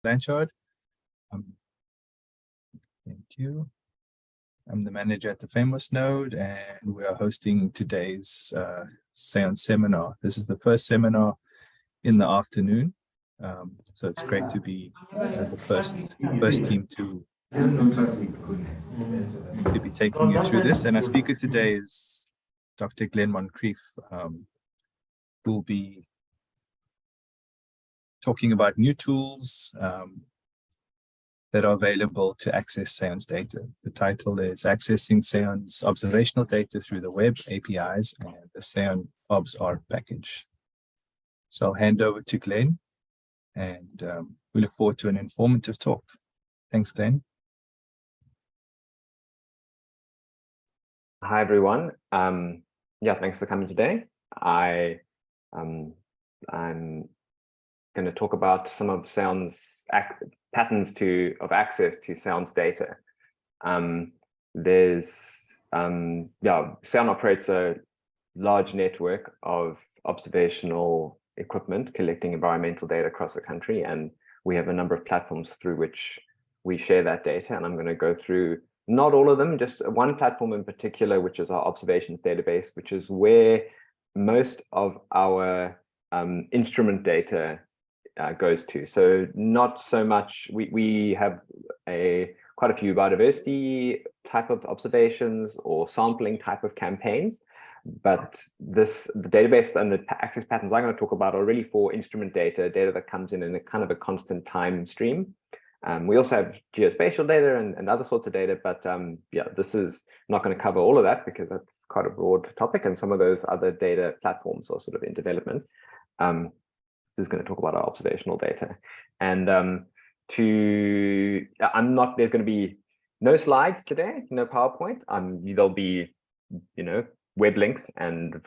Blanchard. Thank you. I'm the manager at the Fynbos node, and we are hosting today's SAEON Seminar. This is the first seminar in the afternoon, so it's great to be the first team to be taking you through this. And our speaker today is Dr. Glenn Moncrieff, who will be talking about new tools that are available to access SAEON's data. The title is Accessing SAEON's Observational Data Through the Web APIs and the SAEON Observations package. So I'll hand over to Glenn, and we look forward to an informative talk. Thanks, Glenn. Hi, everyone. Yeah, thanks for coming today. I'm going to talk about some of SAEON's patterns of access to SAEON's data. SAEON operates a large network of observational equipment collecting environmental data across the country, and we have a number of platforms through which we share that data. And I'm going to go through not all of them, just one platform in particular, which is our Observations Database, which is where most of our instrument data goes to. So not so much, we have quite a few biodiversity type of observations or sampling type of campaigns, but the database and the access patterns I'm going to talk about are really for instrument data that comes in a kind of a constant time stream. We also have geospatial data and other sorts of data, but yeah, this is not going to cover all of that because that's quite a broad topic, and some of those other data platforms are sort of in development. This is going to talk about our observational data, and there's going to be no slides today, no PowerPoint. There'll be, web links, and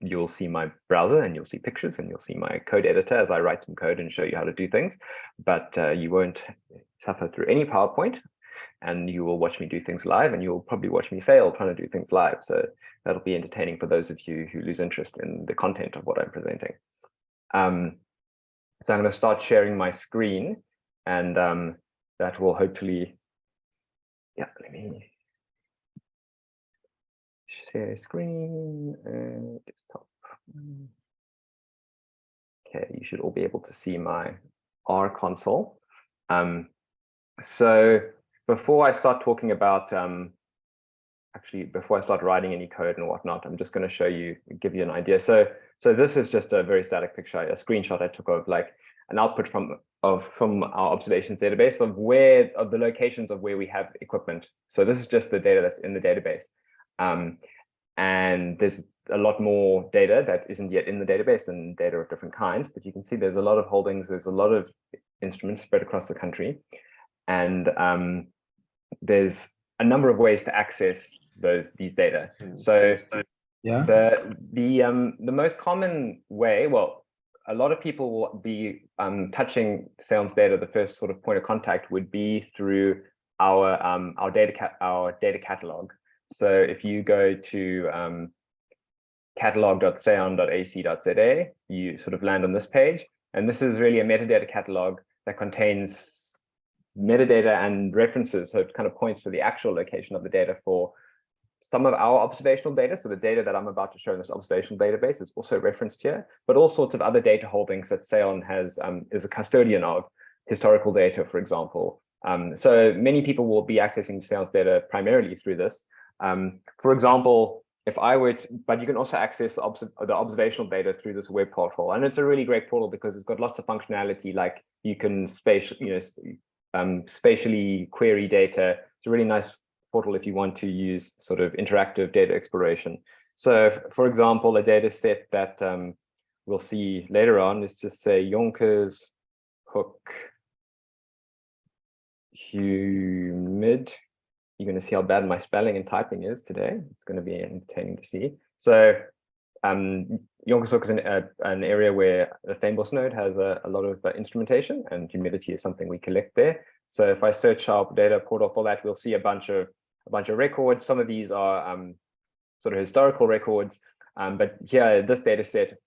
you'll see my browser, and you'll see pictures, and you'll see my code editor as I write some code and show you how to do things. But you won't suffer through any PowerPoint, and you will watch me do things live, and you'll probably watch me fail trying to do things live. So that'll be entertaining for those of you who lose interest in the content of what I'm presenting. So I'm going to start sharing my screen, and that will hopefully, let me share screen and desktop. Okay, you should all be able to see my R console. So before I start talking about, before I start writing any code and whatnot, I'm just going to give you an idea. So this is just a very static picture, a screenshot I took of like an output from our observations database of the locations of where we have equipment. So this is just the data that's in the database. And there's a lot more data that isn't yet in the database, and data of different kinds, but you can see there's a lot of holdings, there's a lot of instruments spread across the country. And there's a number of ways to access these data. So yeah, the most common way, well, a lot of people will be touching SAEON's data. The first sort of point of contact would be through our data catalog. So if you go to catalog.saeon.ac.za, you sort of land on this page, and this is really a metadata catalog that contains metadata and references, so it kind of points to the actual location of the data for some of our observational data. So the data that I'm about to show in this observational database is also referenced here, but all sorts of other data holdings that SAEON is a custodian of, historical data, for example. So many people will be accessing SAEON's data primarily through this. For example, but you can also access the observational data through this web portal, and it's a really great portal because it's got lots of functionality, like you can spatially query data. It's a really nice portal if you want to use sort of interactive data exploration. So, for example, a data set that we'll see later on is just say Yonkers Hook humid. You're going to see how bad my spelling and typing is today. It's going to be entertaining to see. So Yonkers Hook is an area where the Fynbos node has a lot of instrumentation, and humidity is something we collect there. So if I search our data portal for that, we'll see a bunch of records. Some of these are sort of historical records, but here this data set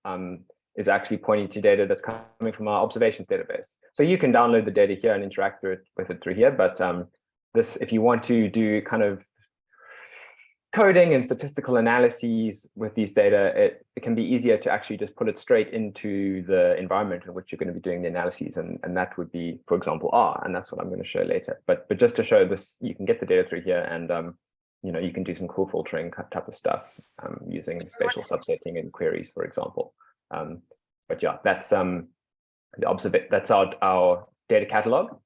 is actually pointing to data that's coming from our observations database. So you can download the data here and interact with it through here. But this, if you want to do kind of coding and statistical analyses with these data, it can be easier to actually just put it straight into the environment in which you're going to be doing the analyses. And that would be, for example, R, and that's what I'm going to show later. But just to show this, you can get the data through here, and you can do some cool filtering type of stuff using spatial subsetting and queries, for example. But yeah, that's our data catalog.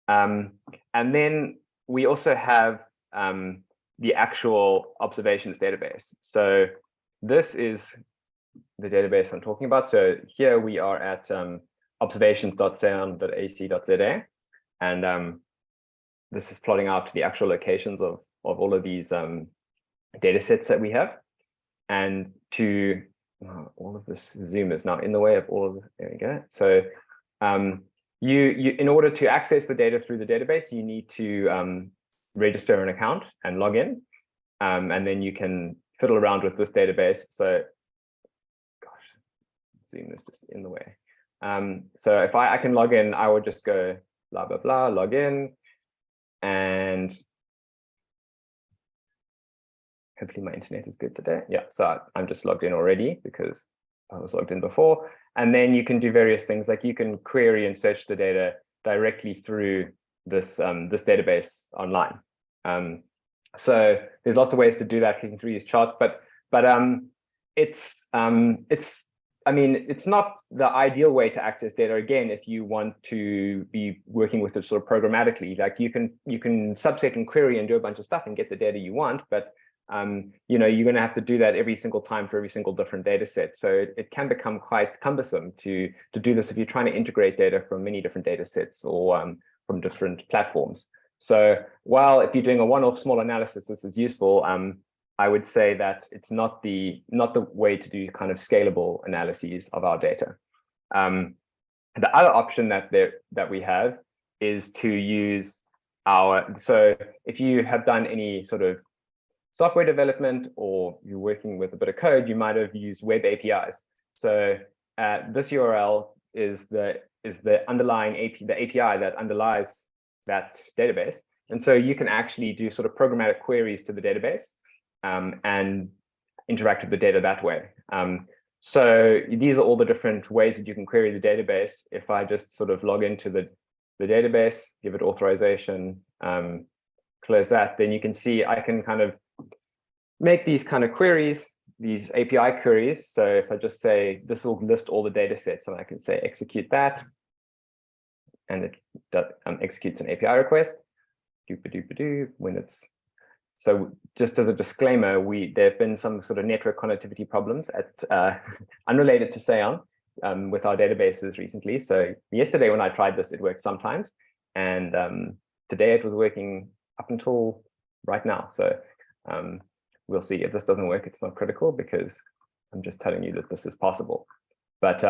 And then we also have the actual observations database. So this is the database I'm talking about. So here we are at observations.saeon.ac.za, and this is plotting out the actual locations of all of these data sets that we have. And to all of this zoom is now in the way of all of this. There we go. So you in order to access the data through the database, you need to register an account and log in, and then you can fiddle around with this database. So, gosh, Zoom is just in the way. So if I can log in, I would just go blah, blah, blah, log in, and hopefully my internet is good today. Yeah, so I'm just logged in already because I was logged in before. And then you can do various things, like you can query and search the data directly through this database online. So there's lots of ways to do that, clicking through these charts, but it's not the ideal way to access data. Again, if you want to be working with it sort of programmatically, like you can subset and query and do a bunch of stuff and get the data you want, but you're going to have to do that every single time for every single different data set. So it can become quite cumbersome to do this if you're trying to integrate data from many different data sets or from different platforms. So while if you're doing a one-off small analysis, this is useful, I would say that it's not the way to do kind of scalable analyses of our data. The other option that we have is to use so if you have done any sort of software development or you're working with a bit of code, you might have used web APIs. So this URL is the underlying the API that underlies that database. And so you can actually do sort of programmatic queries to the database and interact with the data that way. So these are all the different ways that you can query the database. If I just sort of log into the database, give it authorization, close that, then you can see I can kind of make these kind of queries, these API queries. So if I just say, this will list all the data sets, and I can say execute that, and it executes an API request. When it's so, just as a disclaimer, there have been some sort of network connectivity problems at unrelated to SAEON with our databases recently. So yesterday when I tried this, it worked sometimes, and today it was working up until right now. So we'll see. If this doesn't work, it's not critical because I'm just telling you that this is possible. But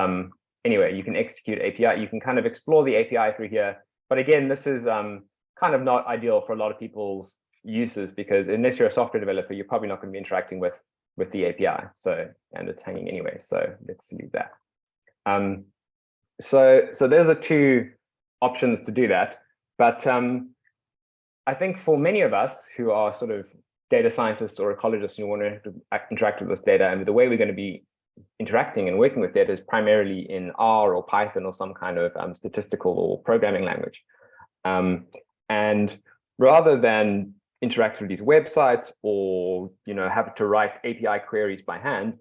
anyway, you can execute API. You can kind of explore the API through here. But again, this is kind of not ideal for a lot of people's uses, because unless you're a software developer, you're probably not going to be interacting with the API. So, and it's hanging anyway. So let's leave that. So there's the two options to do that. But I think for many of us who are sort of data scientists or ecologists who want to interact with this data, and the way we're going to be interacting and working with data is primarily in R or Python or some kind of statistical or programming language. And rather than interact with these websites or have to write API queries by hand,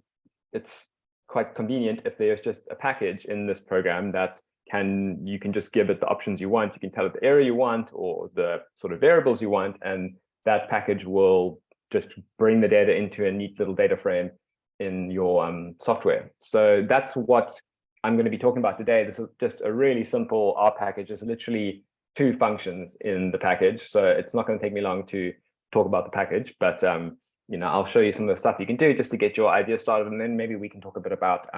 it's quite convenient if there's just a package in this program that you can just give it the options you want. You can tell it the area you want or the sort of variables you want, and that package will just bring the data into a neat little data frame in your software. So that's what I'm going to be talking about today. This is just a really simple R package. It's literally 2 functions in the package. So it's not going to take me long to talk about the package, but I'll show you some of the stuff you can do just to get your idea started, and then maybe we can talk a bit about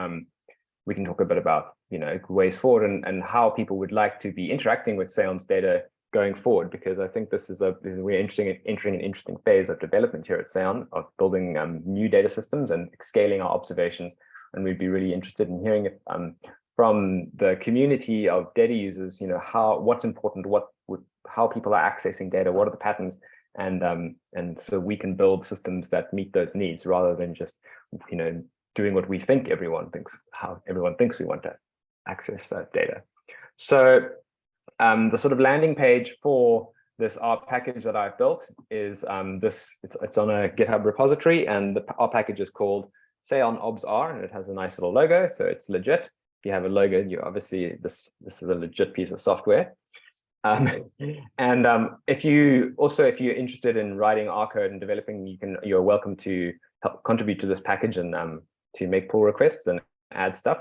ways forward and how people would like to be interacting with SAEON's data going forward, because I think this is we're entering an interesting phase of development here at SAEON, of building new data systems and scaling our observations and we'd be really interested in hearing it from the community of data users, what's important, how people are accessing data, what are the patterns, and so we can build systems that meet those needs rather than just, doing what we think how everyone thinks we want to access that data. So the sort of landing page for this R package that I've built is it's on a GitHub repository, and the R package is called SAEON Observations, and it has a nice little logo, so it's legit. If you have a logo, you obviously this is a legit piece of software. If you're interested in writing R code and developing, you're welcome to help contribute to this package and to make pull requests and add stuff.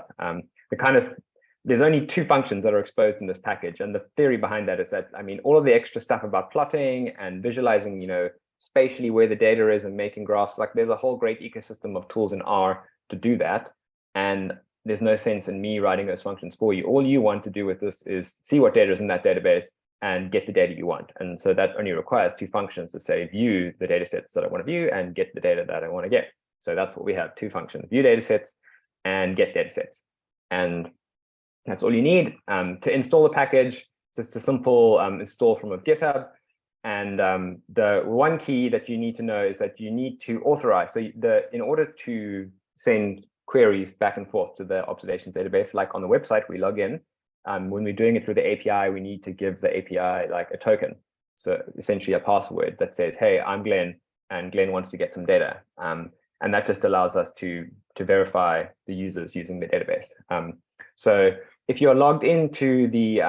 There's only 2 functions that are exposed in this package, and the theory behind that is that, all of the extra stuff about plotting and visualizing, spatially where the data is and making graphs, like there's a whole great ecosystem of tools in R to do that, and there's no sense in me writing those functions for you. All you want to do with this is see what data is in that database and get the data you want. And so that only requires 2 functions to say view the data sets that I want to view and get the data that I want to get. So that's what we have, 2 functions: view data sets and get data sets. And that's all you need. To install the package, just a simple install from a GitHub. And the one key that you need to know is that you need to authorize. So in order to send queries back and forth to the observations database, like on the website, we log in. When we're doing it through the API, we need to give the API like a token. So essentially a password that says, hey, I'm Glenn, and Glenn wants to get some data. And that just allows us to verify the users using the database. So if you're logged into the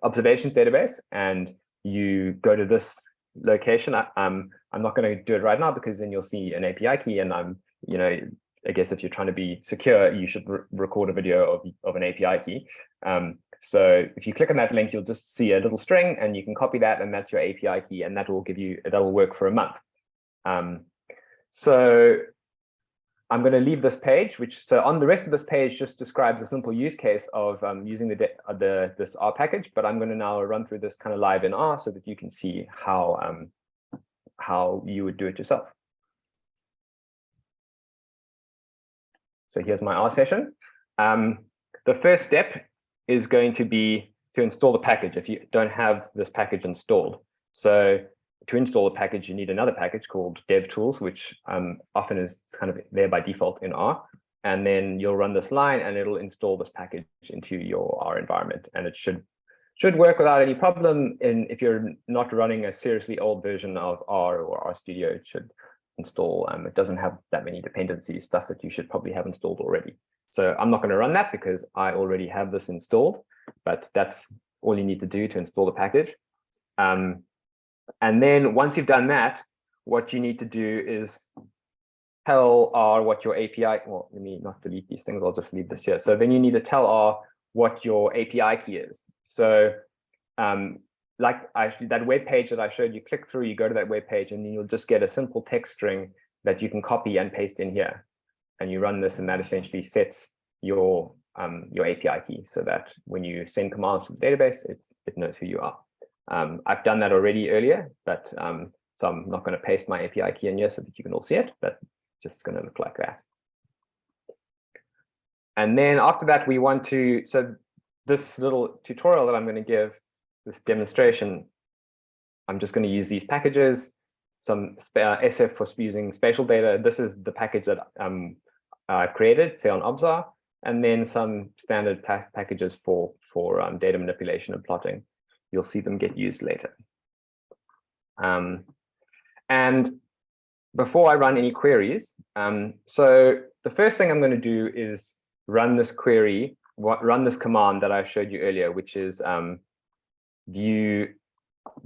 observations database and you go to this location, I'm not going to do it right now because then you'll see an API key, and I guess if you're trying to be secure, you should record a video of an API key. So if you click on that link, you'll just see a little string, and you can copy that, and that's your API key, and that'll work for a month. So I'm going to leave this page, so on the rest of this page just describes a simple use case of using this R package, but I'm going to now run through this kind of live in R so that you can see how you would do it yourself. So here's my R session. The first step is going to be to install the package if you don't have this package installed. So to install a package, you need another package called DevTools, which often is kind of there by default in R. And then you'll run this line, and it'll install this package into your R environment. And it should work without any problem. And if you're not running a seriously old version of R or RStudio, it should install. It doesn't have that many dependencies, stuff that you should probably have installed already. So I'm not going to run that because I already have this installed, but that's all you need to do to install the package. And then once you've done that, what you need to do is tell R what your API, well, let me not delete these things, I'll just leave this here. So then you need to tell R what your API key is. So that web page that I showed you, click through, you go to that web page, and then you'll just get a simple text string that you can copy and paste in here. And you run this, and that essentially sets your API key so that when you send commands to the database, it knows who you are. I've done that already earlier, but so I'm not going to paste my API key in here so that you can all see it, but just going to look like that. And then after that, so this little tutorial that I'm going to give, this demonstration, I'm just going to use these packages, some SF for using spatial data. This is the package that I've created, SAEON Observations, and then some standard packages for data manipulation and plotting. You'll see them get used later. And before I run any queries, so the first thing I'm going to do is run this command that I showed you earlier, which is view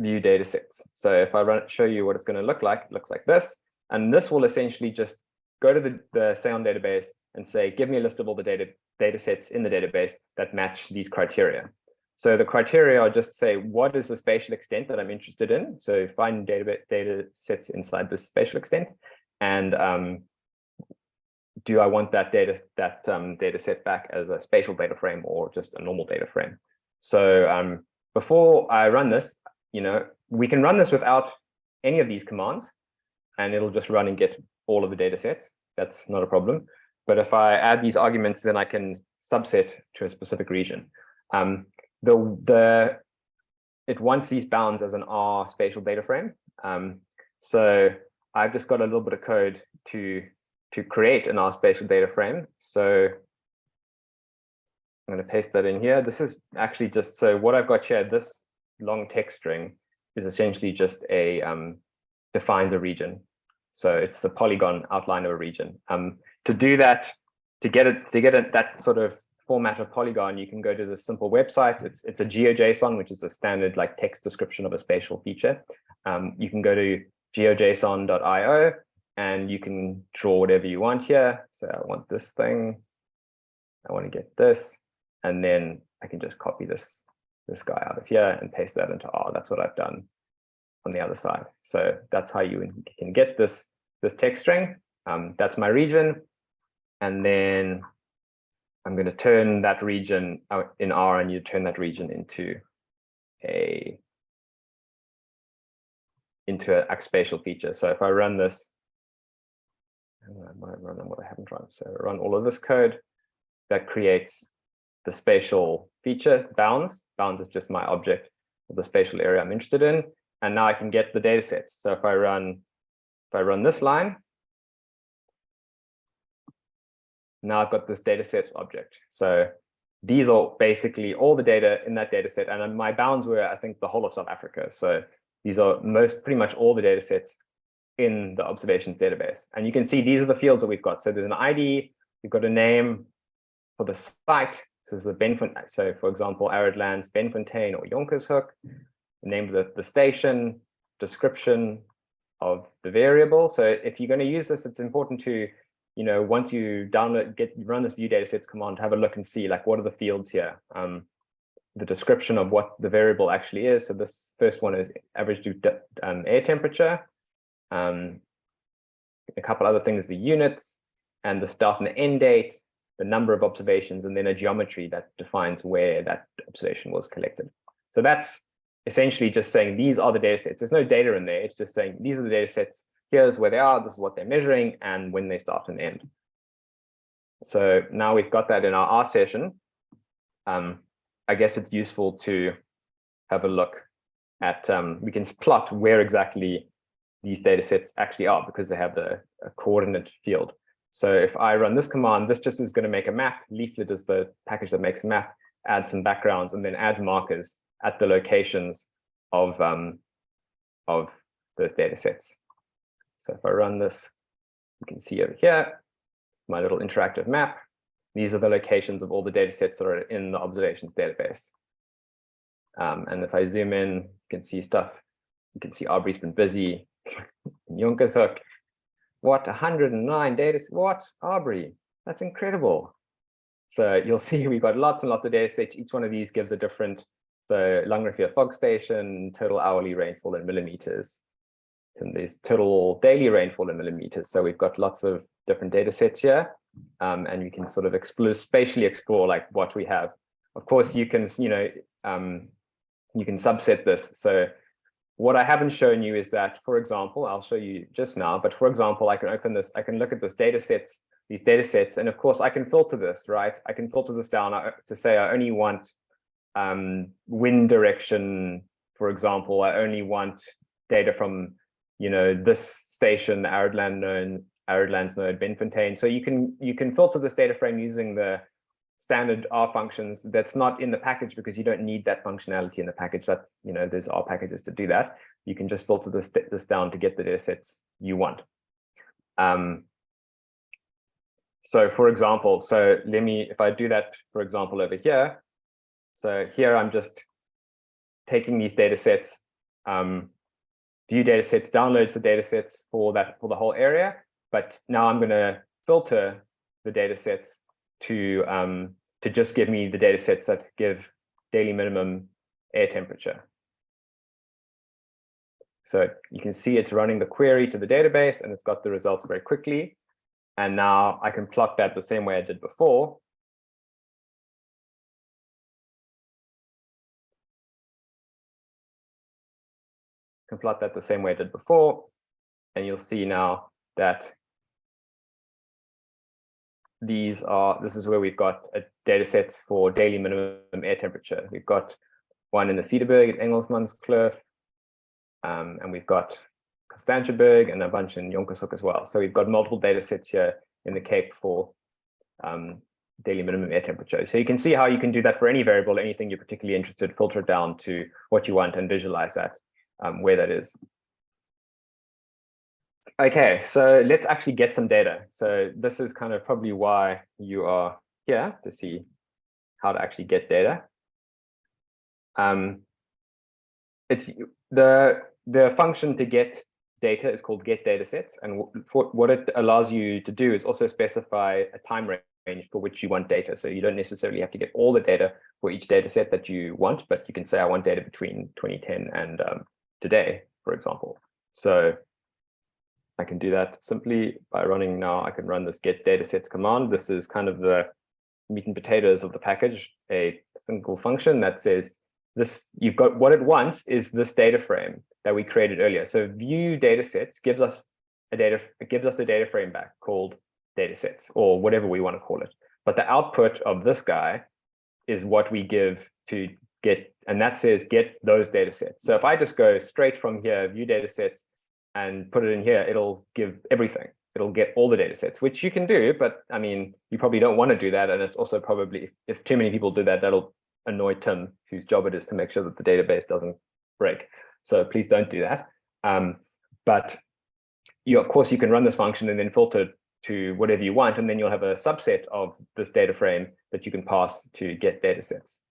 data sets. So if I show you what it's going to look like, it looks like this. And this will essentially just go to the SAEON database and say, give me a list of all the data sets in the database that match these criteria. So the criteria are just say, what is the spatial extent that I'm interested in? So find data sets inside this spatial extent. And do I want that data set back as a spatial data frame or just a normal data frame? So before I run this, we can run this without any of these commands, and it'll just run and get all of the data sets. That's not a problem. But if I add these arguments, then I can subset to a specific region. It wants these bounds as an R spatial data frame. So I've just got a little bit of code to create an R spatial data frame. So I'm going to paste that in here. This is actually just, so what I've got here, this long text string is essentially just a defines a region. So it's the polygon outline of a region. To do that, to get that sort of format of polygon, you can go to this simple website. It's a GeoJSON, which is a standard like text description of a spatial feature. You can go to geojson.io and you can draw whatever you want here. So I want this thing. I want to get this. And then I can just copy this guy out of here and paste that into R. That's what I've done on the other side. So that's how you can get this text string. That's my region. And then I'm going to turn that region out in R, and you turn that region into a spatial feature. So if I run this, I might run what I haven't run. So I run all of this code that creates the spatial feature bounds. Bounds is just my object of the spatial area I'm interested in. And now I can get the data sets. So if I run this line, now I've got this data set object. So these are basically all the data in that data set. And my bounds were, I think, the whole of South Africa. So these are pretty much all the data sets in the observations database. And you can see these are the fields that we've got. So there's an ID, we've got a name for the site. So this is the so for example, Arid Lands, Benfontein or Jonkershoek, the name of the station, description of the variable. So if you're going to use this, it's important to, once you run this view datasets command, have a look and see like what are the fields here. The description of what the variable actually is. So this first one is average air temperature. A couple other things, the units and the start and the end date, the number of observations, and then a geometry that defines where that observation was collected. So that's essentially just saying these are the data sets. There's no data in there. It's just saying these are the data sets. Here's where they are. This is what they're measuring and when they start and end. So now we've got that in our R session. I guess it's useful to have a look at, we can plot where exactly these data sets actually are because they have a coordinate field. So if I run this command, this just is going to make a map. Leaflet is the package that makes a map, adds some backgrounds, and then adds markers at the locations of those data sets. So if I run this, you can see over here, my little interactive map. These are the locations of all the data sets that are in the observations database. And if I zoom in, you can see stuff. You can see Aubrey's been busy. Jonkershoek. What, 109 data? What, Aubrey? That's incredible. So you'll see we've got lots and lots of data sets. Each one of these gives a different, so Langrivier fog station, total hourly rainfall in millimeters. And there's total daily rainfall in millimeters. So we've got lots of different data sets here. And you can sort of spatially explore like what we have. Of course, you can, you can subset this. So what I haven't shown you is that, for example, I'll show you just now, but for example, I can open this, I can look at this these data sets, and of course I can filter this, right? I can filter this down to say I only want wind direction, for example. I only want data from, this station, the Arid Lands node, Benfontein. So you can filter this data frame using the standard R functions that's not in the package because you don't need that functionality in the package. That's, there's R packages to do that. You can just filter this down to get the data sets you want. So for example, if I do that, for example, over here. So here I'm just taking these data sets, view data sets, downloads the data sets for the whole area. But now I'm going to filter the data sets to just give me the data sets that give daily minimum air temperature. So you can see it's running the query to the database and it's got the results very quickly. And now I can plot that the same way I did before. I can plot that the same way I did before. And you'll see now that this is where we've got a data sets for daily minimum air temperature. We've got one in the Cedarburg at Engelsmannskloof, and we've got Constantiaberg and a bunch in Jonkershoek as well. So we've got multiple data sets here in the Cape for daily minimum air temperature. So you can see how you can do that for any variable, anything you're particularly interested, filter it down to what you want and visualize that, where that is. Okay, so let's actually get some data. So this is kind of probably why you are here, to see how to actually get data. It's the function to get data is called get datasets, and what it allows you to do is also specify a time range for which you want data. So you don't necessarily have to get all the data for each data set that you want, but you can say I want data between 2010 and today, for example. So I can do that simply by running now. I can run this get datasets command. This is kind of the meat and potatoes of the package, a single function that says this, you've got what it wants is this data frame that we created earlier. So view datasets gives us a data frame back called datasets, or whatever we want to call it. But the output of this guy is what we give to get, and that says get those datasets. So if I just go straight from here, view datasets, and put it in here, it'll give everything. It'll get all the data sets, which you can do, but I mean, you probably don't want to do that. And it's also probably, if too many people do that, that'll annoy Tim, whose job it is to make sure that the database doesn't break. So please don't do that. But of course, you can run this function and then filter to whatever you want, and then you'll have a subset of this data frame that you can pass to get data sets.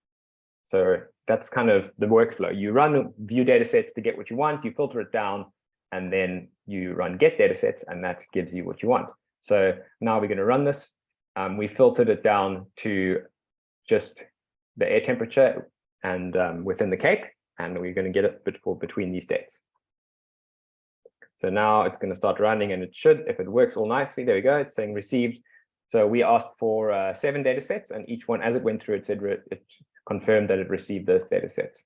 So that's kind of the workflow. You run view data sets to get what you want, you filter it down, and then you run get datasets, and that gives you what you want. So now we're going to run this. We filtered it down to just the air temperature and within the Cape, and we're going to get it between these dates. So now it's going to start running, and it should, if it works all nicely, there we go, it's saying received. So we asked for 7 datasets, and each one, as it went through, it said it confirmed that it received those datasets.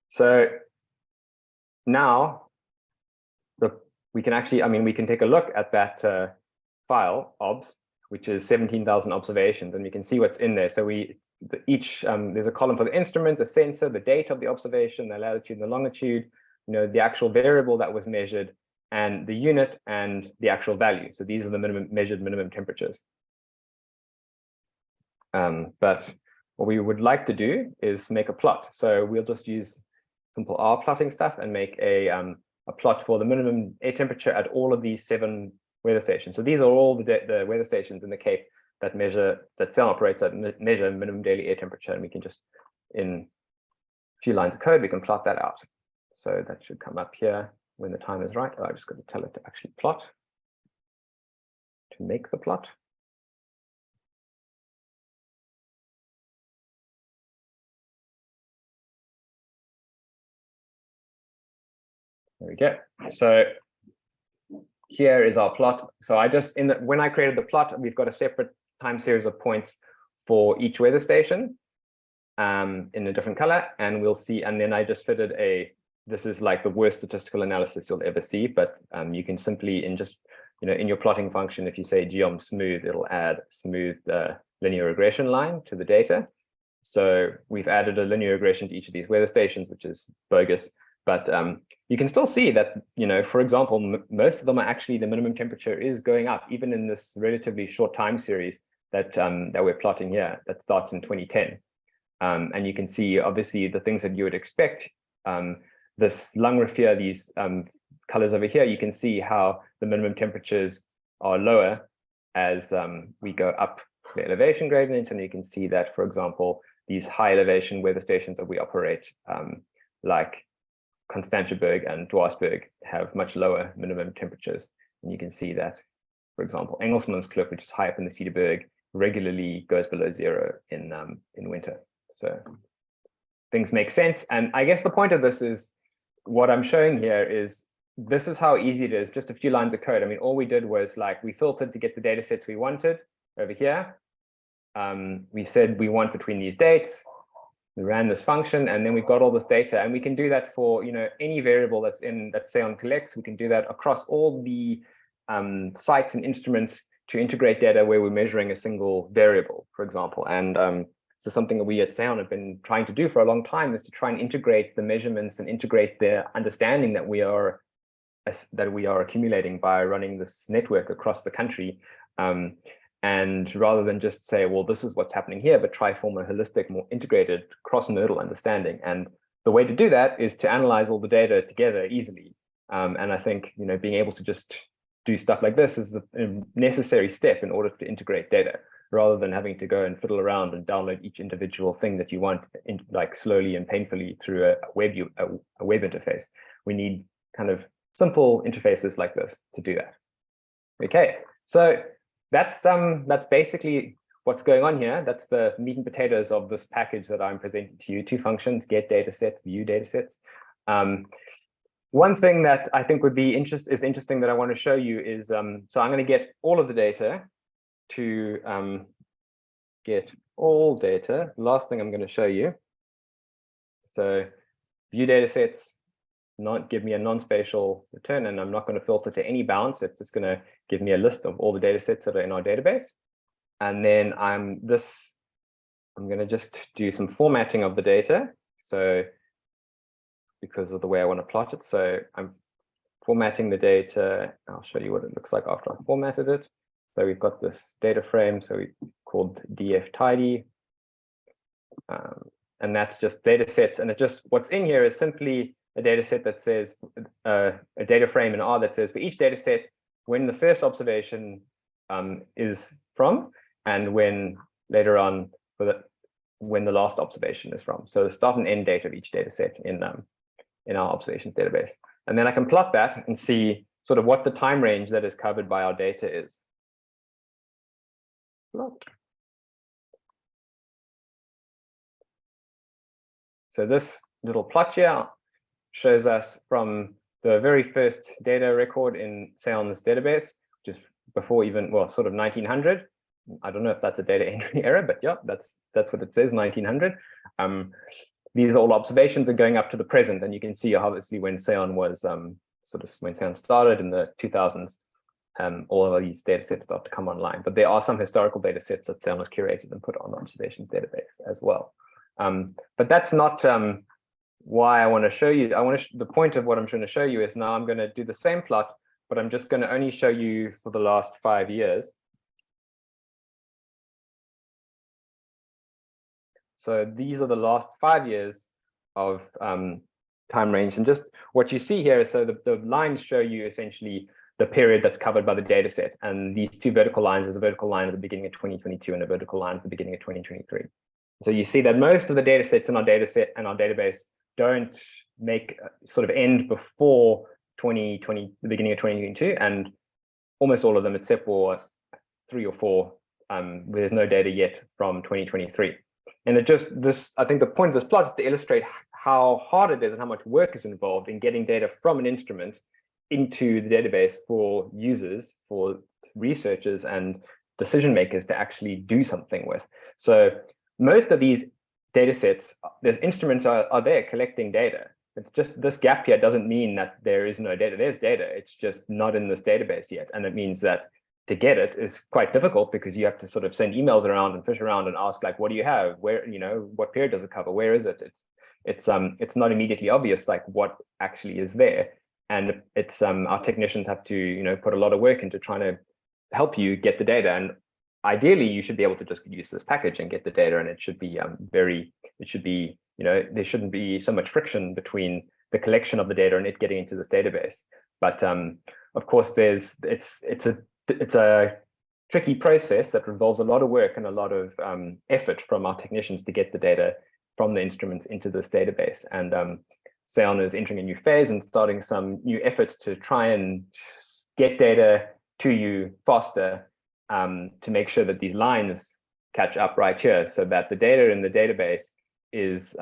So now we can actually, we can take a look at that file obs, which is 17,000 observations, and we can see what's in there. So there's a column for the instrument, the sensor, the date of the observation, the latitude and the longitude, the actual variable that was measured, and the unit and the actual value. So these are the measured minimum temperatures. But what we would like to do is make a plot. So we'll just use simple R plotting stuff and make a plot for the minimum air temperature at all of these 7 weather stations. So these are all the weather stations in the Cape that SAEON operates at measure minimum daily air temperature, and we can just, in a few lines of code, we can plot that out. So that should come up here when the time is right. I just got to tell it to actually plot, to make the plot. There we go. So here is our plot. So when I created the plot, we've got a separate time series of points for each weather station in a different color, and we'll see. And then I just fitted this is like the worst statistical analysis you'll ever see, but you can simply in your plotting function, if you say geom smooth, it'll add smooth linear regression line to the data. So we've added a linear regression to each of these weather stations, which is bogus. But you can still see that, for example, most of them are actually, the minimum temperature is going up, even in this relatively short time series that we're plotting here, that starts in 2010. And you can see, obviously, the things that you would expect. This Langrivier, these colors over here, you can see how the minimum temperatures are lower as we go up the elevation gradients. And you can see that, for example, these high elevation weather stations that we operate, like Constantiaberg and Dwarsberg, have much lower minimum temperatures. And you can see that, for example, Engelsmannskloof, which is high up in the Cedarburg, regularly goes below 0 in winter. So things make sense. And I guess the point of this is, what I'm showing here is, this is how easy it is, just a few lines of code. All we did was we filtered to get the data sets we wanted over here. We said we want between these dates. We ran this function, and then we've got all this data, and we can do that for any variable that SAEON collects. We can do that across all the sites and instruments to integrate data where we're measuring a single variable, for example. And this is something that we at SAEON have been trying to do for a long time, is to try and integrate the measurements and integrate the understanding that we are accumulating by running this network across the country. And rather than just say, well, this is what's happening here, but try form a holistic, more integrated cross-nodal understanding. And the way to do that is to analyze all the data together easily. And I think, being able to just do stuff like this is a necessary step in order to integrate data, rather than having to go and fiddle around and download each individual thing that you want like slowly and painfully through a web interface. We need kind of simple interfaces like this to do that. Okay, so that's basically what's going on here. That's the meat and potatoes of this package that I'm presenting to you. Two functions: get datasets, view datasets. One thing that I think would be interesting that I want to show you is, so I'm going to get all of the data to get all data. Last thing I'm going to show you. So view datasets, not give me a non-spatial return, and I'm not going to filter to any bounds. It's just going to give me a list of all the datasets that are in our database. And then I'm going to just do some formatting of the data. So because of the way I want to plot it. So I'm formatting the data. I'll show you what it looks like after I've formatted it. So we've got this data frame, so we called df tidy. And that's just data sets. And what's in here is simply a data set that says, a data frame in R that says for each data set, when the first observation is from, and when later on when the last observation is from. So the start and end date of each data set in our observations database. And then I can plot that and see sort of what the time range that is covered by our data is. Plot. So this little plot here shows us from the very first data record in SAEON's database, which is before even, well, sort of 1900. I don't know if that's a data entry error, but yeah, that's what it says, 1900. These are all observations are going up to the present, and you can see obviously when SAEON was when SAEON started in the 2000s, all of these data sets start to come online. But there are some historical data sets that SAEON has curated and put on the observations database as well. But that's not why I want to show you. The point of what I'm trying to show you is now I'm going to do the same plot, but I'm just going to only show you for the last 5 years. So these are the last 5 years of time range. And just what you see here is, so the lines show you essentially the period that's covered by the data set. And these two vertical lines, there's a vertical line at the beginning of 2022 and a vertical line at the beginning of 2023. So you see that most of the data sets in our data set and our database don't make sort of end before the beginning of 2022, and almost all of them, except for 3 or 4, there's no data yet from 2023. And I think the point of this plot is to illustrate how hard it is and how much work is involved in getting data from an instrument into the database for users, for researchers and decision makers to actually do something with. So most of these data sets, there's instruments are there collecting data. It's just this gap here doesn't mean that there is no data. There's data, it's just not in this database yet. And it means that to get it is quite difficult, because you have to sort of send emails around and fish around and ask, like, what do you have? Where, what period does it cover? Where is it? It's not immediately obvious, like, what actually is there. And it's our technicians have to, put a lot of work into trying to help you get the data. And ideally, you should be able to just use this package and get the data, and it should be there shouldn't be so much friction between the collection of the data and it getting into this database. But of course, it's a tricky process that involves a lot of work and a lot of effort from our technicians to get the data from the instruments into this database. And SAEON is entering a new phase and starting some new efforts to try and get data to you faster, to make sure that these lines catch up right here, so that the data in the database is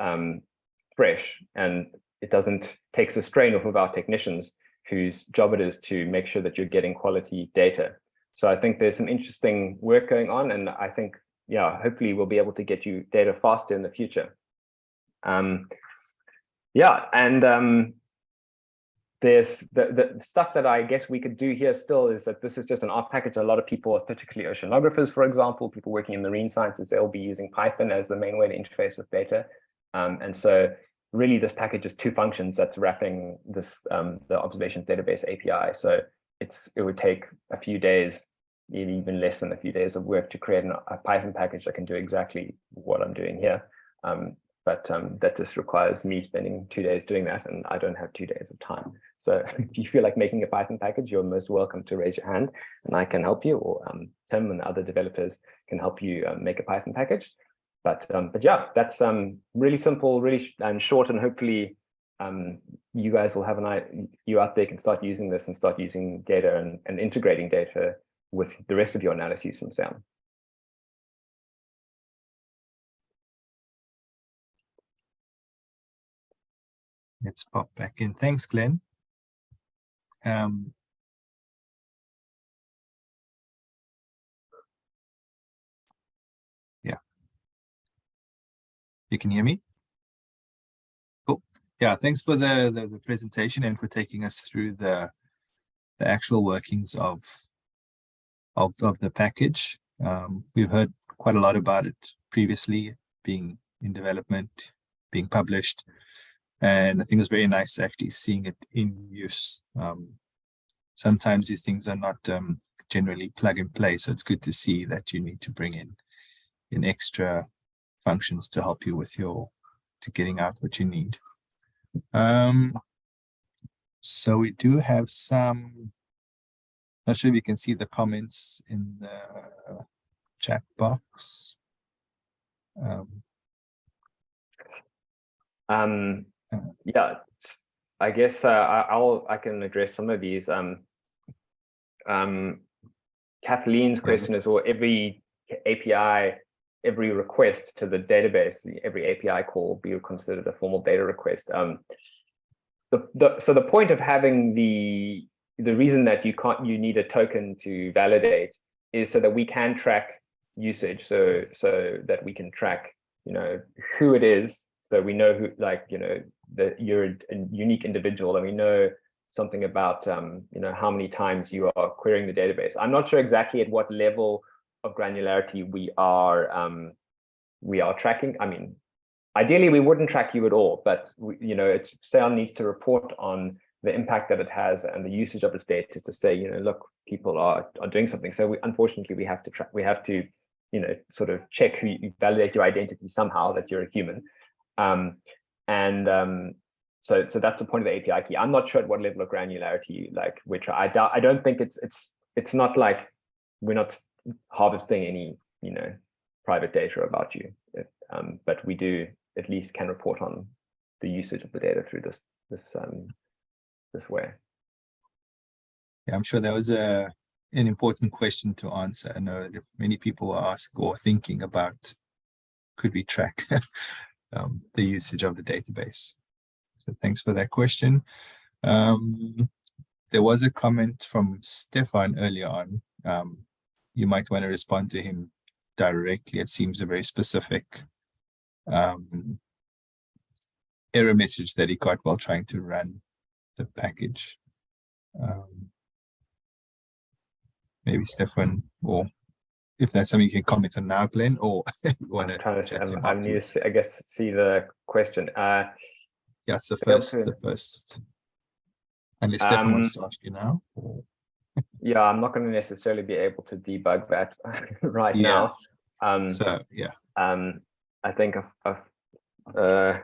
fresh and it doesn't take the strain off of our technicians, whose job it is to make sure that you're getting quality data. So I think there's some interesting work going on, and I think, hopefully we'll be able to get you data faster in the future. there's the stuff that I guess we could do here still is that this is just an art package. A lot of people, particularly oceanographers, for example, people working in marine sciences, they'll be using Python as the main way to interface with data. And so really this package is two functions that's wrapping this the observations database API. So it would take a few days, maybe even less than a few days of work to create a Python package that can do exactly what I'm doing here. But that just requires me spending 2 days doing that, and I don't have 2 days of time. So if you feel like making a Python package, you're most welcome to raise your hand, and I can help you, or Tim and other developers can help you make a Python package. But yeah, that's really simple, really short, and hopefully you guys will have you out there can start using this and start using data and integrating data with the rest of your analyses from SAEON. Let's pop back in. Thanks, Glenn. Yeah. You can hear me? Cool. Yeah, thanks for the presentation and for taking us through the actual workings of the package. We've heard quite a lot about it previously, being in development, being published. And I think it's very nice actually seeing it in use. Sometimes these things are not generally plug and play, so it's good to see that you need to bring in extra functions to help you with to getting out what you need. So we do have some, not sure if you can see the comments in the chat box. Yeah, I guess I can address some of these. Kathleen's question is, well, every API, every request to the database, every API call will be considered a formal data request. So the point of having the reason that you need a token to validate is so that we can track usage, so that we can track, who it is, so we know who, that you're a unique individual, and we know something about how many times you are querying the database. I'm not sure exactly at what level of granularity we are tracking. I mean, ideally we wouldn't track you at all, but SAEON needs to report on the impact that it has and the usage of its data to say, look, people are doing something. So unfortunately we have to track. We have to sort of check who you validate your identity somehow that you're a human. So that's the point of the API key. I'm not sure at what level of granularity I don't think it's not like we're not harvesting any private data about you, but we do at least can report on the usage of the data through this way. Yeah, I'm sure that was an important question to answer. I know that many people ask or thinking about, could we track the usage of the database? So thanks for that question. There was a comment from Stefan earlier on. You might want to respond to him directly. It seems a very specific error message that he got while trying to run the package. Maybe Stefan, or if that's something you can comment on now, Glenn, or you want to chat to him I need to, I guess, see the question. Yeah, it's the first. Unless Stefan wants to ask you now. Or... Yeah, I'm not going to necessarily be able to debug that right now. So yeah. I think the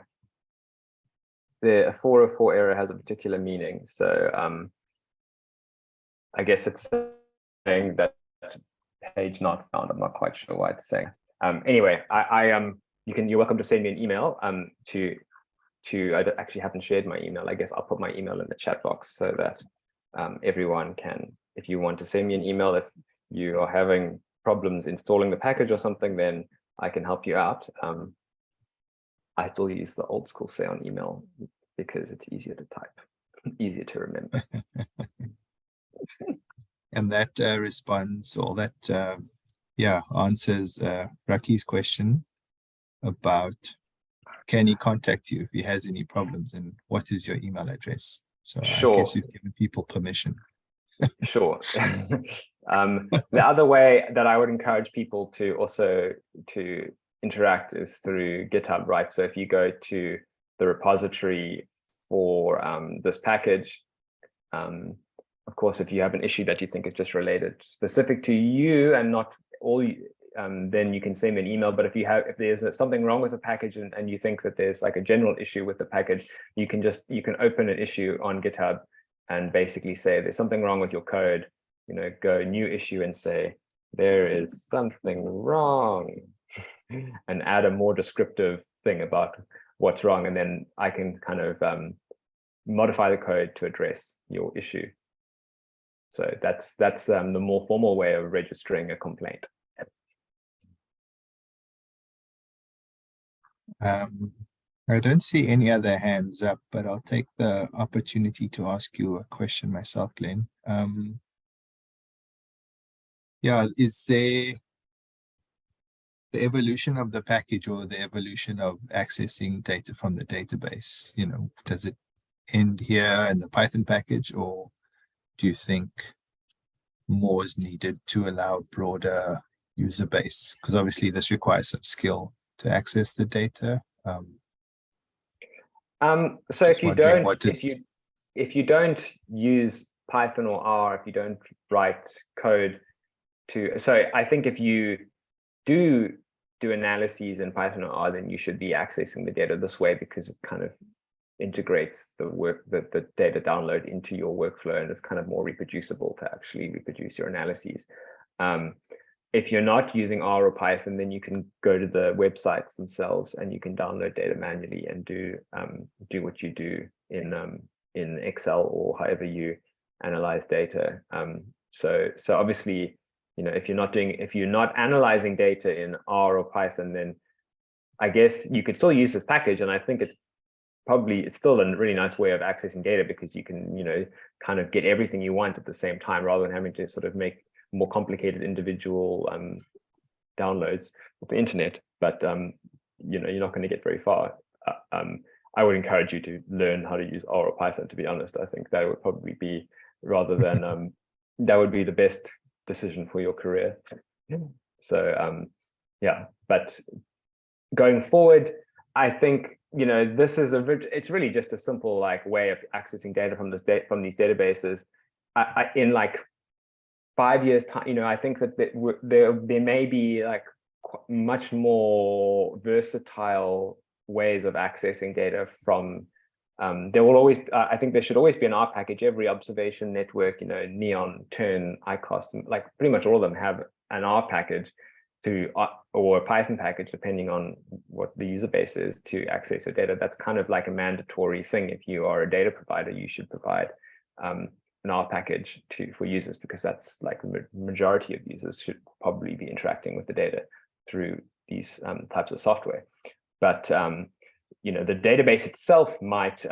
404 error has a particular meaning. So I guess it's saying that page not found. I'm not quite sure what it's saying. Anyway, you're welcome to send me an email I actually haven't shared my email. I guess I'll put my email in the chat box so that everyone can, if you want to send me an email, if you are having problems installing the package or something, then I can help you out. I still use the old school SAEON email because it's easier to type, easier to remember. And that responds, or that answers Raki's question about, can he contact you if he has any problems, and what is your email address? So Sure. I guess you've given people permission. Sure. The other way that I would encourage people to also to interact is through GitHub, right? So if you go to the repository for this package, of course, if you have an issue that you think is just related specific to you and not all, then you can send me an email. But if there's something wrong with the package and you think that there's like a general issue with the package, you can open an issue on GitHub and basically say there's something wrong with your code. Go new issue and say there is something wrong, and add a more descriptive thing about what's wrong, and then I can kind of modify the code to address your issue. So that's the more formal way of registering a complaint. I don't see any other hands up, but I'll take the opportunity to ask you a question myself, Glenn. Yeah, is there the evolution of the package or the evolution of accessing data from the database? Does it end here in the Python package, or do you think more is needed to allow broader user base? Because obviously this requires some skill to access the data. So if you don't use Python or R, if you don't write code so I think if you do analyses in Python or R, then you should be accessing the data this way, because it kind of integrates the data download into your workflow, and it's kind of more reproducible to actually reproduce your analyses. If you're not using R or Python, then you can go to the websites themselves and you can download data manually and do what you do in Excel or however you analyze data. So obviously, if you're not analyzing data in R or Python, then I guess you could still use this package, and I think it's still a really nice way of accessing data, because you can kind of get everything you want at the same time, rather than having to sort of make more complicated individual downloads of the internet. But you're not going to get very far. I would encourage you to learn how to use R or Python, to be honest. I think that would probably be, rather than that would be the best decision for your career. So yeah, but going forward, I think this is it's really just a simple way of accessing data from these databases. In 5 years time, I think that there may be much more versatile ways of accessing data from. There will always, I think there should always be an R package. Every observation network, Neon, Turn, ICOST, pretty much all of them have an R package or a Python package, depending on what the user base is, to access your data. That's kind of like a mandatory thing. If you are a data provider, you should provide an R package for users, because that's the majority of users should probably be interacting with the data through these types of software. But the database itself might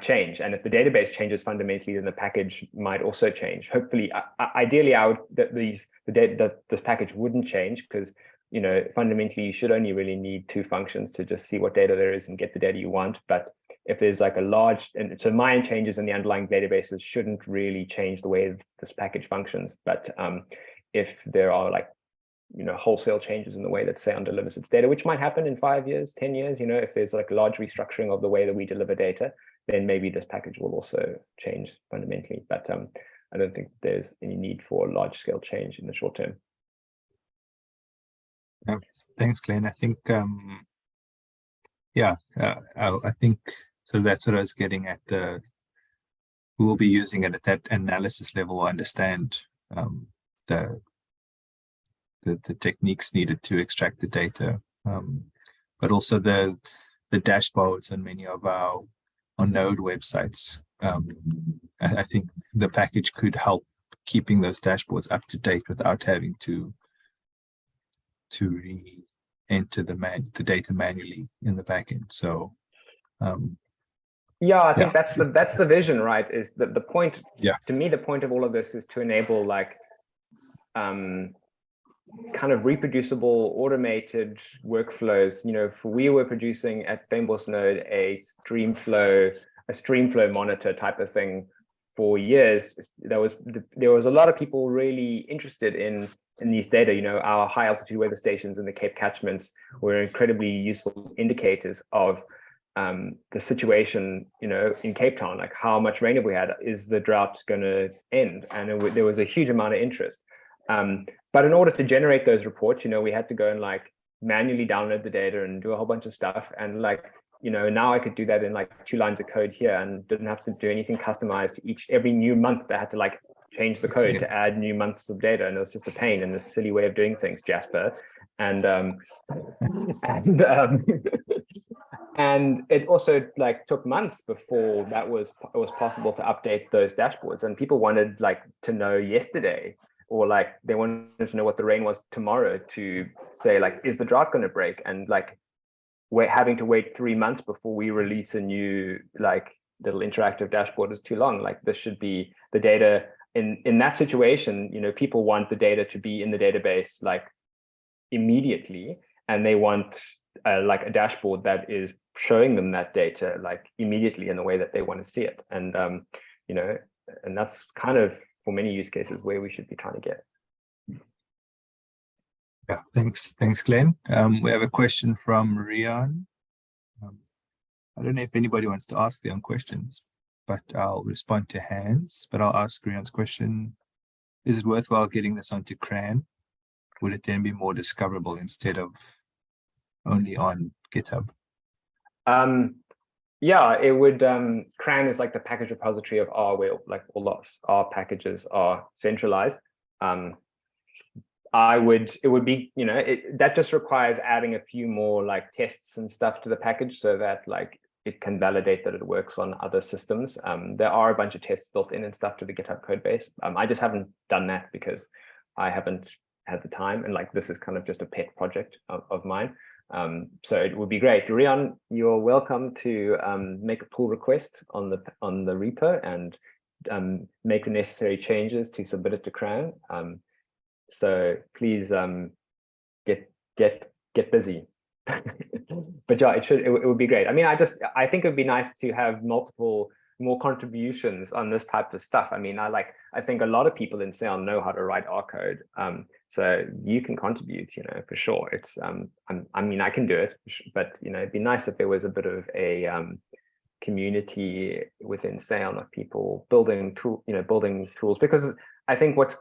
change, and if the database changes fundamentally, then the package might also change. Hopefully, ideally, this package wouldn't change, because fundamentally you should only really need 2 functions to just see what data there is and get the data you want. But if there's a large, and so minor changes in the underlying databases shouldn't really change the way this package functions. But if there are wholesale changes in the way that SAEON delivers its data, which might happen in 5 years, 10 years, if there's large restructuring of the way that we deliver data, then maybe this package will also change fundamentally. But I don't think there's any need for a large scale change in the short term. Thanks, Glenn. I think, I think so. That's what I was getting at. We will be using it at that analysis level, understand the techniques needed to extract the data, but also the dashboards on many of our Node websites. I think the package could help keeping those dashboards up to date without having to re-enter the data manually in the backend. So yeah, I think that's the vision, right? Is that the point? Yeah. To me, the point of all of this is to enable kind of reproducible, automated workflows. You know, we were producing at Fynbos Node a streamflow monitor type of thing for years. There was a lot of people really interested in these data. You know, our high altitude weather stations in the Cape catchments were incredibly useful indicators of the situation, you know, in Cape Town, like how much rain have we had? Is the drought going to end? And there was a huge amount of interest. But in order to generate those reports, you know, we had to go and like manually download the data and do a whole bunch of stuff. And like, you know, now I could do that in like 2 lines of code here and didn't have to do anything customized to every new month. I had to like change the code to add new months of data, and it was just a pain and this silly way of doing things, Jasper. And and it also like took months before it was possible to update those dashboards, and people wanted like to know yesterday, or like they wanted to know what the rain was tomorrow to say like, is the drought going to break? And like we're having to wait 3 months before we release a new like little interactive dashboard is too long. Like this should be the data in that situation. You know, people want the data to be in the database like immediately, and they want like a dashboard that is showing them that data like immediately in the way that they want to see it. And you know, and that's kind of for many use cases where we should be trying to get. Yeah, thanks, Glenn. We have a question from Rian. I don't know if anybody wants to ask their own questions, but I'll respond to hands. But I'll ask Rian's question: is it worthwhile getting this onto CRAN? Would it then be more discoverable instead of only on GitHub? Yeah, it would. CRAN is like the package repository of R, where like all our packages are centralized. It would be, you know, that just requires adding a few more like tests and stuff to the package so that like it can validate that it works on other systems. There are a bunch of tests built in and stuff to the GitHub code base. I just haven't done that because I haven't had the time, and like this is kind of just a pet project of mine. So it would be great. Rian, you're welcome to make a pull request on the repo and make the necessary changes to submit it to CRAN. So please get busy. But yeah, it would be great. I mean, I think it would be nice to have more contributions on this type of stuff. I mean, I think a lot of people in SAEON know how to write R code. So you can contribute, you know, for sure. It's I mean, I can do it, but you know, it'd be nice if there was a bit of a community within SAEON of people building tools, because I think what's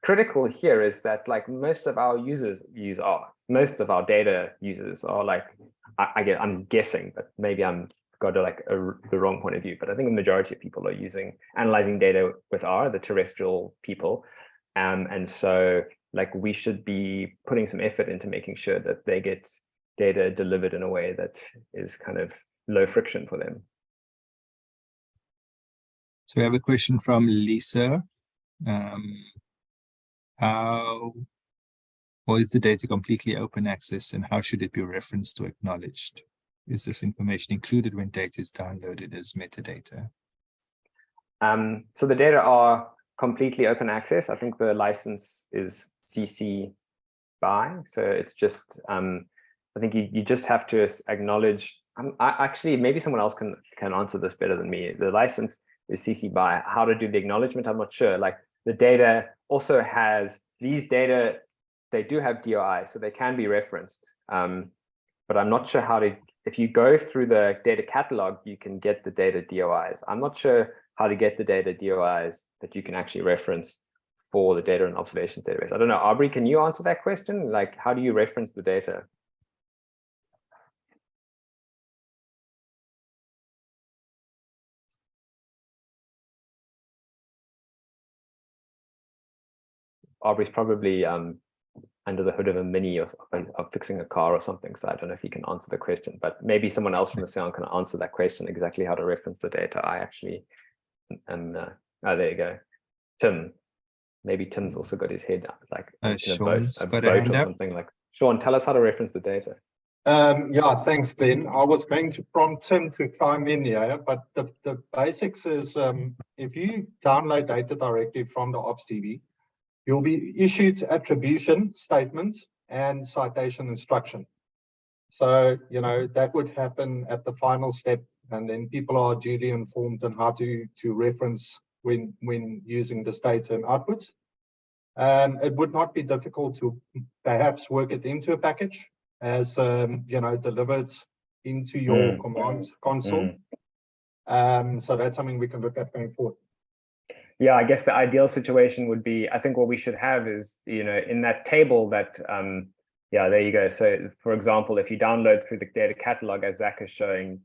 critical here is that like most of our users use R. Most of our data users are like, I'm guessing, but maybe I'm got like the wrong point of view, but I think the majority of people are analyzing data with R, the terrestrial people. And so like we should be putting some effort into making sure that they get data delivered in a way that is kind of low friction for them. So we have a question from Lisa. Or is the data completely open access, and how should it be referenced or acknowledged? Is this information included when data is downloaded as metadata? So the data are completely open access. I think the license is CC BY. So it's just, I think you just have to acknowledge, actually, maybe someone else can answer this better than me. The license is CC BY. How to do the acknowledgement, I'm not sure. Like the data also has, these data, they do have DOI, so they can be referenced. But I'm not sure how to, if you go through the data catalog, you can get the data DOIs. I'm not sure how to get the data DOIs that you can actually reference for the data and observations database. I don't know, Aubrey, can you answer that question? Like, how do you reference the data? Aubrey's probably under the hood of a Mini or fixing a car or something. So I don't know if you can answer the question, but maybe someone else from the SAEON can answer that question, exactly how to reference the data. I actually am, oh, there you go. Tim, maybe Tim's also got his head like in a boat or something. Like, Sean, tell us how to reference the data. Yeah, thanks, Glenn. I was going to prompt Tim to chime in here, but the basics is if you download data directly from the OpsDB, You'll be issued attribution statement and citation instruction. So, that would happen at the final step, and then people are duly informed on how to reference when using this data and outputs. It would not be difficult to perhaps work it into a package as, delivered into your command console. So that's something we can look at going forward. Yeah, I guess the ideal situation would be, I think what we should have is, in that table that, yeah, there you go. So for example, if you download through the data catalog, as Zach is showing,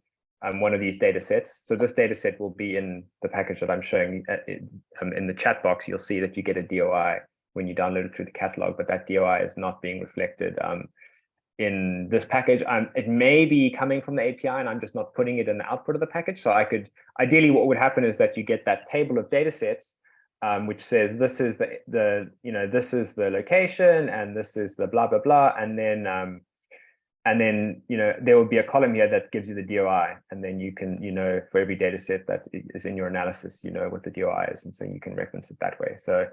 one of these data sets. So this data set will be in the package that I'm showing in the chat box. You'll see that you get a DOI when you download it through the catalog, but that DOI is not being reflected in this package. It may be coming from the API and I'm just not putting it in the output of the package. So I could, ideally what would happen is that you get that table of data sets, which says this is this is the location and this is the blah, blah, blah. And then, there will be a column here that gives you the DOI. And then you can, for every data set that is in your analysis, what the DOI is. And so you can reference it that way. So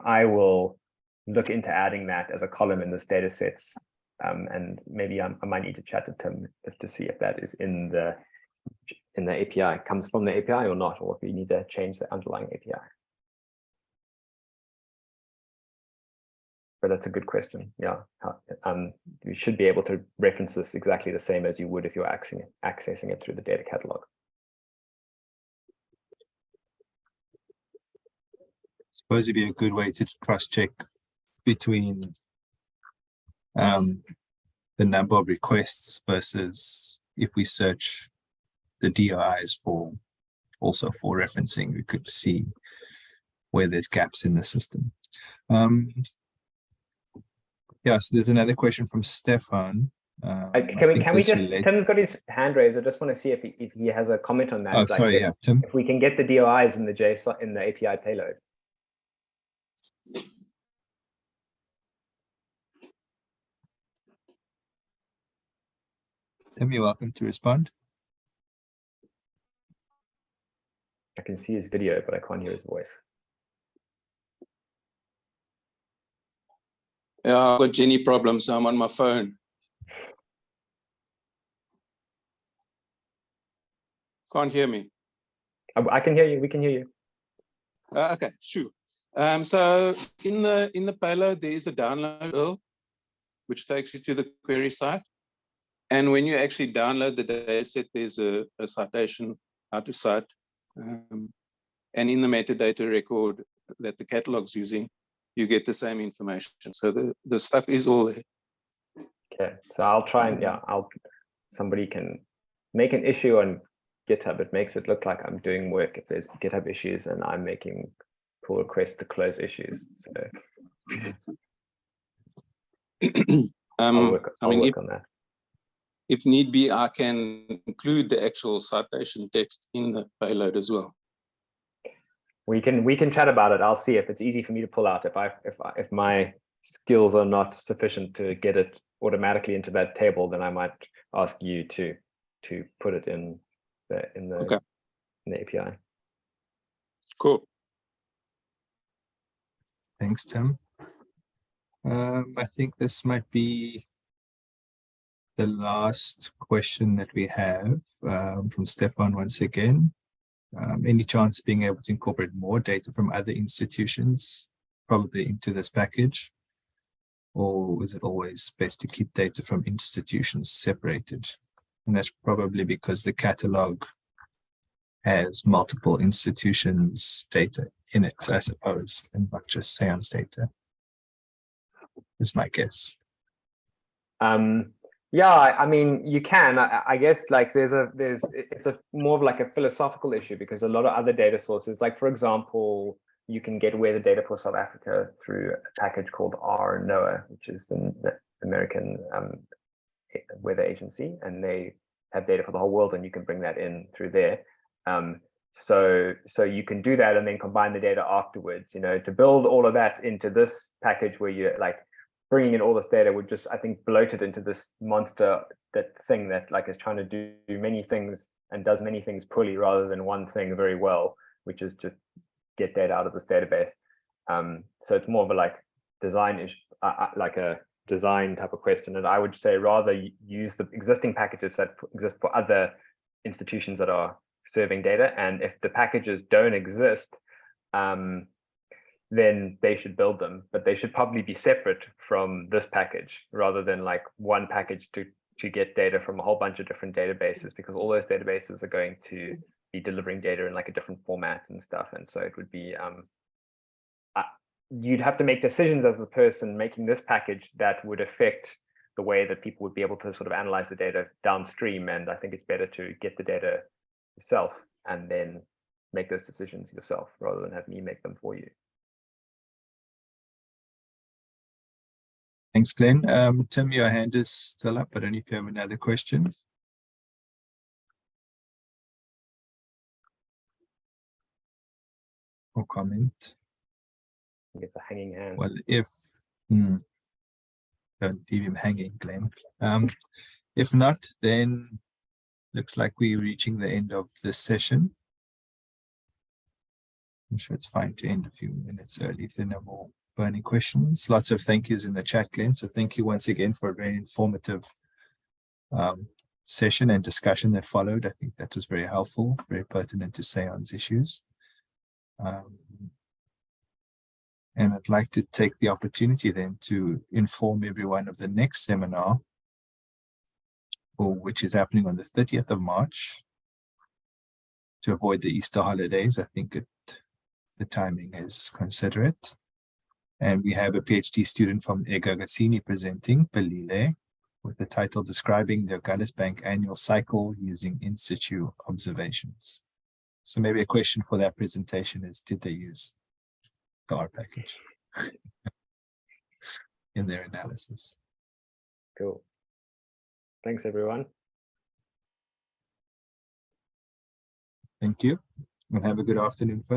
I will look into adding that as a column in this data sets. And maybe I might need to chat to Tim to see if that is in the API, comes from the API or not, or if we need to change the underlying API. But that's a good question. Yeah, you should be able to reference this exactly the same as you would if you're accessing it through the data catalog. Suppose it'd be a good way to cross-check between the number of requests versus if we search the DOIs for referencing, we could see where there's gaps in the system. Yeah, so there's another question from Stefan. Can we just, Tim's got his hand raised. I just want to see if he has a comment on that. Oh, sorry, yeah, Tim. If we can get the DOIs in the JSON in the API payload. Tim, you're welcome to respond. I can see his video, but I can't hear his voice. Yeah, I've got Jenny problems. I'm on my phone. Can't hear me. I can hear you. We can hear you. Okay, sure. So in the payload, there is a download URL, which takes you to the query site. And when you actually download the dataset, there's a citation how to cite. And in the metadata record that the catalog's using, you get the same information. So the stuff is all there. Okay, so I'll try and somebody can make an issue on GitHub. It makes it look like I'm doing work if there's GitHub issues and I'm making pull requests to close issues. So I'll work on that. If need be, I can include the actual citation text in the payload as well. We can chat about it. I'll see if it's easy for me to pull out. If my skills are not sufficient to get it automatically into that table, then I might ask you to put it in the API. Cool. Thanks, Tim. I think this might be the last question that we have from Stefan once again. Any chance of being able to incorporate more data from other institutions probably into this package? Or is it always best to keep data from institutions separated? And that's probably because the catalog has multiple institutions' data in it, I suppose, and not just SAEON's data. Is my guess. Yeah, I mean, you can. I guess like it's a more of like a philosophical issue because a lot of other data sources, like for example, you can get weather data for South Africa through a package called RNOAA, which is the American weather agency, and they have data for the whole world, and you can bring that in through there. So you can do that and then combine the data afterwards. To build all of that into this package where you're like bringing in all this data would just, I think, bloat it into this monster, that thing that like is trying to do many things and does many things poorly rather than one thing very well, which is just get data out of this database. So it's more of a like design issue, like a design type of question. And I would say rather use the existing packages that exist for other institutions that are serving data. And if the packages don't exist, then they should build them, but they should probably be separate from this package rather than like one package to get data from a whole bunch of different databases, because all those databases are going to be delivering data in like a different format and stuff. And so it would be, you'd have to make decisions as the person making this package that would affect the way that people would be able to sort of analyze the data downstream. And I think it's better to get the data yourself and then make those decisions yourself rather than have me make them for you. Thanks, Glenn. Tim, your hand is still up. I don't know if you have another question. Or comment. I think it's a hanging hand. Well, if don't leave him hanging, Glenn. If not, then looks like we're reaching the end of this session. I'm sure it's fine to end a few minutes early if there are no more burning questions. Lots of thank yous in the chat, Glenn. So thank you once again for a very informative session and discussion that followed. I think that was very helpful, very pertinent to SAEON's issues. And I'd like to take the opportunity then to inform everyone of the next seminar, which is happening on the 30th of March. To avoid the Easter holidays, I think the timing is considerate. And we have a PhD student from Egagatsini presenting, Pelile, with the title Describing the Agulhas Bank Annual Cycle Using In Situ Observations. So maybe a question for that presentation is, did they use the R package in their analysis? Cool. Thanks, everyone. Thank you, and have a good afternoon, folks.